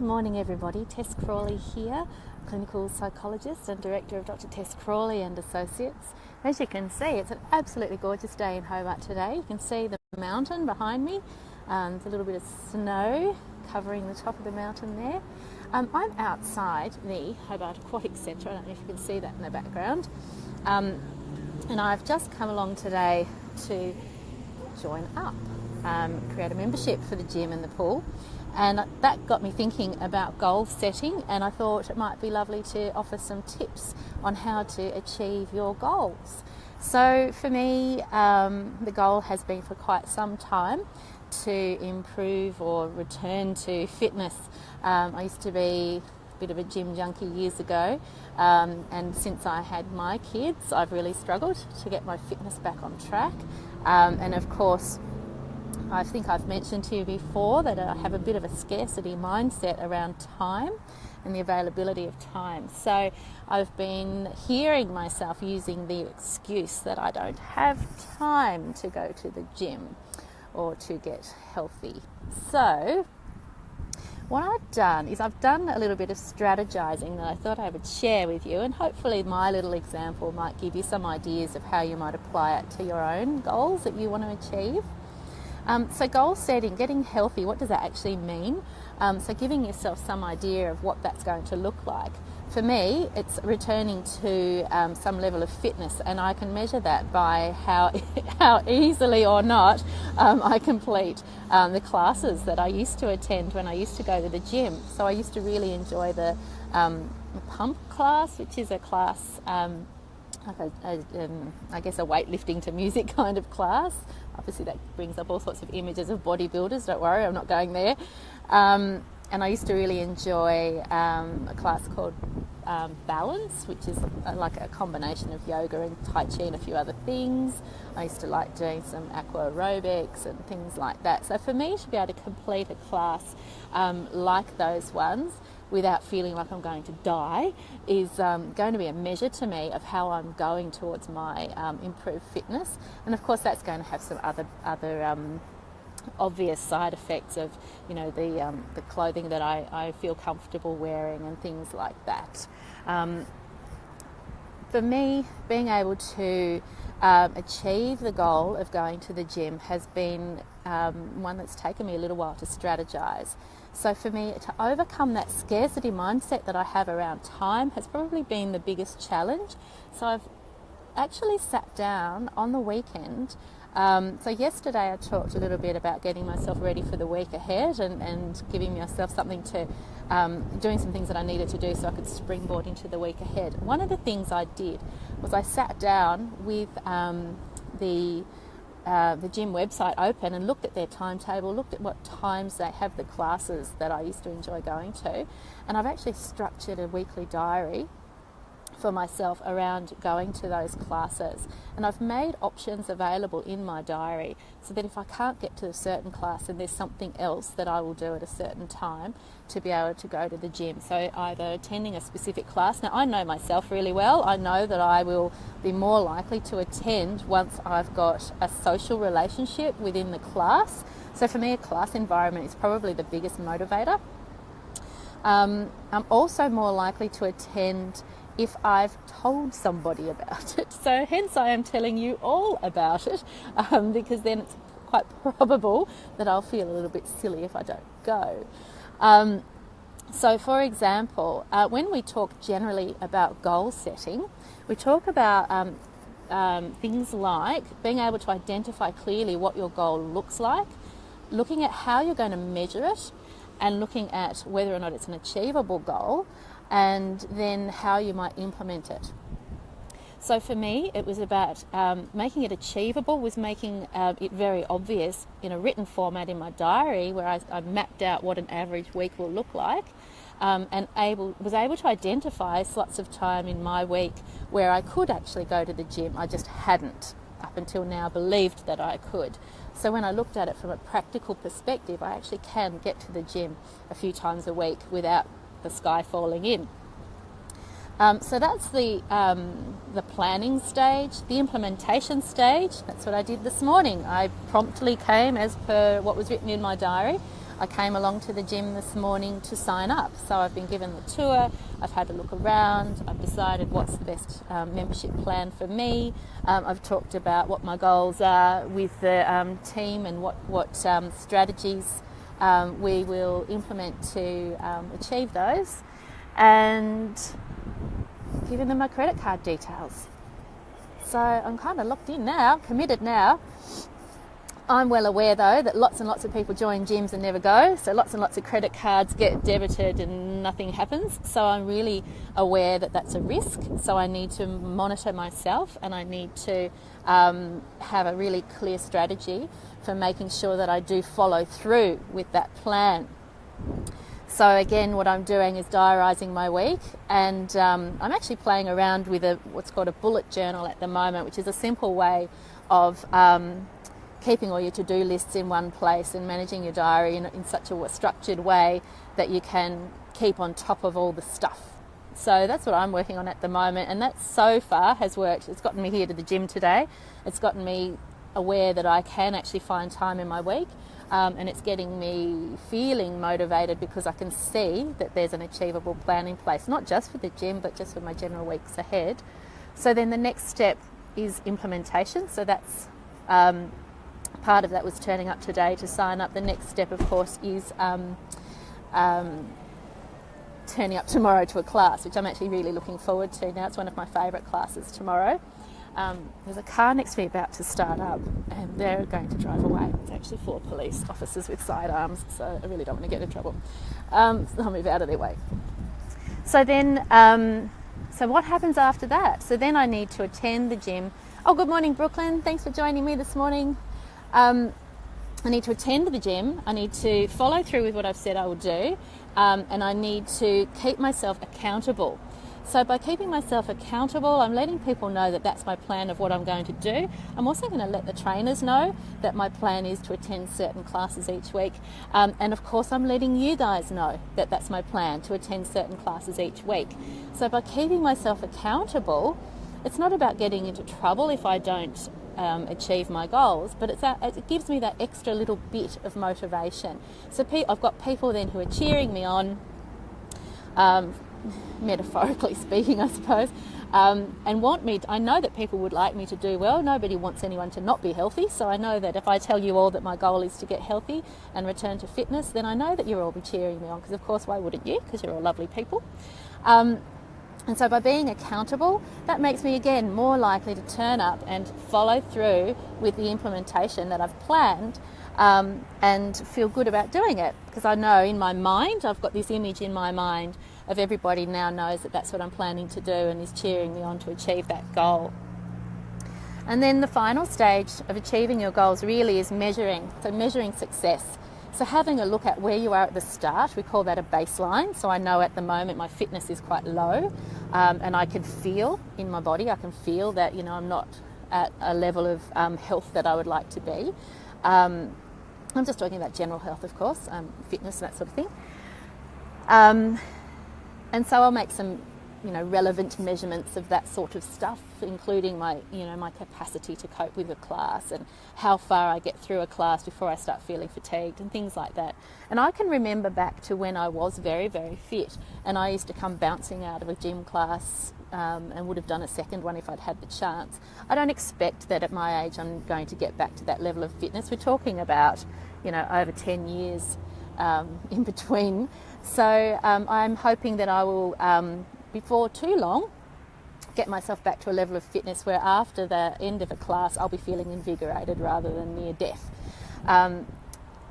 Good morning everybody, Tess Crawley here, clinical psychologist and director of Dr Tess Crawley and Associates. As you can see, it's an absolutely gorgeous day in Hobart today. You can see the mountain behind me. There's a little bit of snow covering the top of the mountain there. I'm outside the Hobart Aquatic Centre. I don't know if you can see that in the background. And I've just come along today to join up, create a membership for the gym and the pool. And that got me thinking about goal setting, and I thought it might be lovely to offer some tips on how to achieve your goals. So for me, the goal has been for quite some time to improve or return to fitness. I used to be a bit of a gym junkie years ago, and since I had my kids, I've really struggled to get my fitness back on track. And of course, I think I've mentioned to you before that I have a bit of a scarcity mindset around time and the availability of time. So I've been hearing myself using the excuse that I don't have time to go to the gym or to get healthy. So what I've done is I've done a little bit of strategizing that I thought I would share with you, and hopefully my little example might give you some ideas of how you might apply it to your own goals that you want to achieve. So goal setting, getting healthy, what does that actually mean? So giving yourself some idea of what that's going to look like. For me, it's returning to some level of fitness, and I can measure that by how easily or not I complete the classes that I used to attend when I used to go to the gym. So I used to really enjoy the pump class, which is a class I guess a weightlifting to music kind of class. Obviously that brings up all sorts of images of bodybuilders, don't worry, I'm not going there. And I used to really enjoy a class called Balance, which is like a combination of yoga and Tai Chi and a few other things. I used to like doing some aqua aerobics and things like that. So for me to be able to complete a class like those ones without feeling like I'm going to die is going to be a measure to me of how I'm going towards my improved fitness. And of course that's going to have some other obvious side effects of, you know, the clothing that I feel comfortable wearing and things like that. For me, being able to achieve the goal of going to the gym has been one that's taken me a little while to strategize. So for me, to overcome that scarcity mindset that I have around time has probably been the biggest challenge. So I've actually sat down on the weekend. So yesterday I talked a little bit about getting myself ready for the week ahead and giving myself something to, doing some things that I needed to do so I could springboard into the week ahead. One of the things I did was I sat down with the gym website open and looked at their timetable, looked at what times they have the classes that I used to enjoy going to, and I've actually structured a weekly diary for myself around going to those classes, and I've made options available in my diary so that if I can't get to a certain class, then there's something else that I will do at a certain time to be able to go to the gym. So either attending a specific class. Now I know myself really well. I know that I will be more likely to attend once I've got a social relationship within the class. So for me, a class environment is probably the biggest motivator. I'm also more likely to attend if I've told somebody about it. So hence I am telling you all about it, because then it's quite probable that I'll feel a little bit silly if I don't go. So for example, when we talk generally about goal setting, we talk about things like being able to identify clearly what your goal looks like, looking at how you're going to measure it, and looking at whether or not it's an achievable goal, and then how you might implement it. So for me, it was about making it achievable, was making it very obvious in a written format in my diary where I mapped out what an average week will look like, and was able to identify slots of time in my week where I could actually go to the gym. I just hadn't up until now believed that I could. So when I looked at it from a practical perspective, I actually can get to the gym a few times a week without the sky falling in. So that's the planning stage. The implementation stage, that's what I did this morning. I promptly came, as per what was written in my diary. I came along to the gym this morning to sign up. So I've been given the tour, I've had a look around, I've decided what's the best membership plan for me. I've talked about what my goals are with the team and what strategies we will implement to achieve those, and given them my credit card details. So I'm kind of locked in now, committed now. I'm well aware though that lots and lots of people join gyms and never go, so lots and lots of credit cards get debited and nothing happens. So I'm really aware that that's a risk, so I need to monitor myself, and I need to have a really clear strategy for making sure that I do follow through with that plan. So again, what I'm doing is diarising my week, and I'm actually playing around with what's called a bullet journal at the moment, which is a simple way of keeping all your to-do lists in one place and managing your diary in such a structured way that you can keep on top of all the stuff. So that's what I'm working on at the moment, and that so far has worked. It's gotten me here to the gym today. It's gotten me aware that I can actually find time in my week, and it's getting me feeling motivated because I can see that there's an achievable plan in place, not just for the gym but just for my general weeks ahead. So then the next step is implementation. So that's part of that was turning up today to sign up. The next step, of course, is turning up tomorrow to a class, which I'm actually really looking forward to now. It's one of my favourite classes tomorrow. There's a car next to me about to start up, and they're going to drive away. It's actually 4 police officers with sidearms, so I really don't want to get in trouble. I'll move out of their way. So then, so what happens after that? So then I need to attend the gym. Oh, good morning, Brooklyn. Thanks for joining me this morning. I need to attend the gym. I need to follow through with what I've said I will do, and I need to keep myself accountable. So by keeping myself accountable, I'm letting people know that that's my plan of what I'm going to do. I'm also going to let the trainers know that my plan is to attend certain classes each week. And of course, I'm letting you guys know that that's my plan, to attend certain classes each week. So by keeping myself accountable, it's not about getting into trouble if I don't achieve my goals, but it gives me that extra little bit of motivation. So I've got people then who are cheering me on, metaphorically speaking, I suppose, and want me I know that people would like me to do well. Nobody wants anyone to not be healthy, so I know that if I tell you all that my goal is to get healthy and return to fitness, then I know that you'll all be cheering me on, because of course, why wouldn't you? Because you're all lovely people. And so by being accountable, that makes me again more likely to turn up and follow through with the implementation that I've planned, and feel good about doing it, because I know in my mind, I've got this image in my mind of everybody now knows that that's what I'm planning to do and is cheering me on to achieve that goal. And then the final stage of achieving your goals really is measuring. So measuring success. So having a look at where you are at the start, we call that a baseline. So I know at the moment my fitness is quite low, and I can feel in my body, I can feel that, I'm not at a level of health that I would like to be. I'm just talking about general health, of course, fitness and that sort of thing. And so I'll make some, relevant measurements of that sort of stuff, including my capacity to cope with a class and how far I get through a class before I start feeling fatigued and things like that. And I can remember back to when I was very, very fit, and I used to come bouncing out of a gym class and would have done a second one if I'd had the chance. I don't expect that at my age I'm going to get back to that level of fitness. We're talking about, over 10 years in between. So I'm hoping that I will, before too long, get myself back to a level of fitness where after the end of a class I'll be feeling invigorated rather than near death.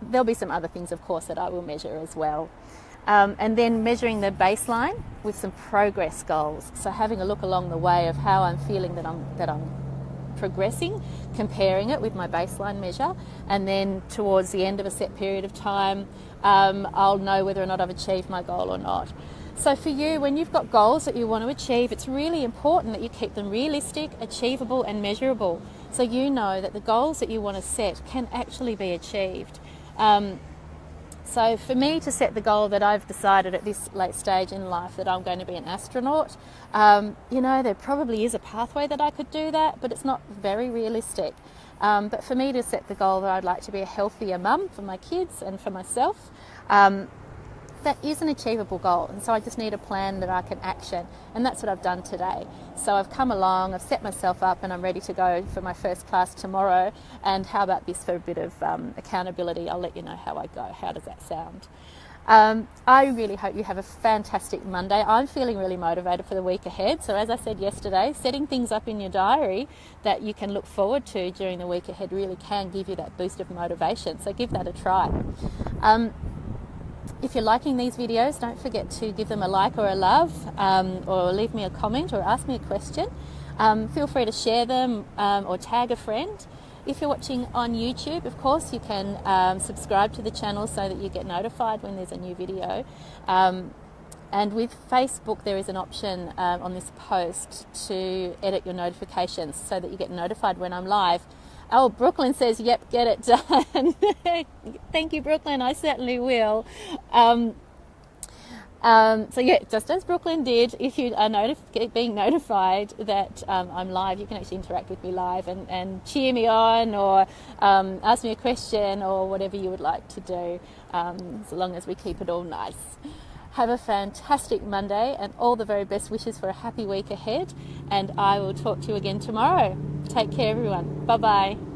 There'll be some other things, of course, that I will measure as well. And then measuring the baseline with some progress goals. So having a look along the way of how I'm feeling that I'm progressing, comparing it with my baseline measure, and then towards the end of a set period of time, I'll know whether or not I've achieved my goal or not. So for you, when you've got goals that you want to achieve, it's really important that you keep them realistic, achievable and measurable, so you know that the goals that you want to set can actually be achieved. So for me to set the goal that I've decided at this late stage in life that I'm going to be an astronaut, there probably is a pathway that I could do that, but it's not very realistic. But for me to set the goal that I'd like to be a healthier mum for my kids and for myself, that is an achievable goal, and so I just need a plan that I can action, and that's what I've done today. So I've come along, I've set myself up, and I'm ready to go for my first class tomorrow. And how about this for a bit of accountability? I'll let you know how I go. How does that sound? I really hope you have a fantastic Monday. I'm feeling really motivated for the week ahead. So as I said yesterday, setting things up in your diary that you can look forward to during the week ahead really can give you that boost of motivation. So give that a try. If you're liking these videos, don't forget to give them a like or a love, or leave me a comment or ask me a question. Feel free to share them or tag a friend. If you're watching on YouTube, of course, you can subscribe to the channel so that you get notified when there's a new video. And with Facebook, there is an option on this post to edit your notifications so that you get notified when I'm live. Oh, Brooklyn says, yep, get it done. Thank you, Brooklyn. I certainly will. So yeah, just as Brooklyn did, if you are being notified that I'm live, you can actually interact with me live and cheer me on, or ask me a question, or whatever you would like to do, as long as we keep it all nice. Have a fantastic Monday and all the very best wishes for a happy week ahead, and I will talk to you again tomorrow. Take care, everyone. Bye-bye.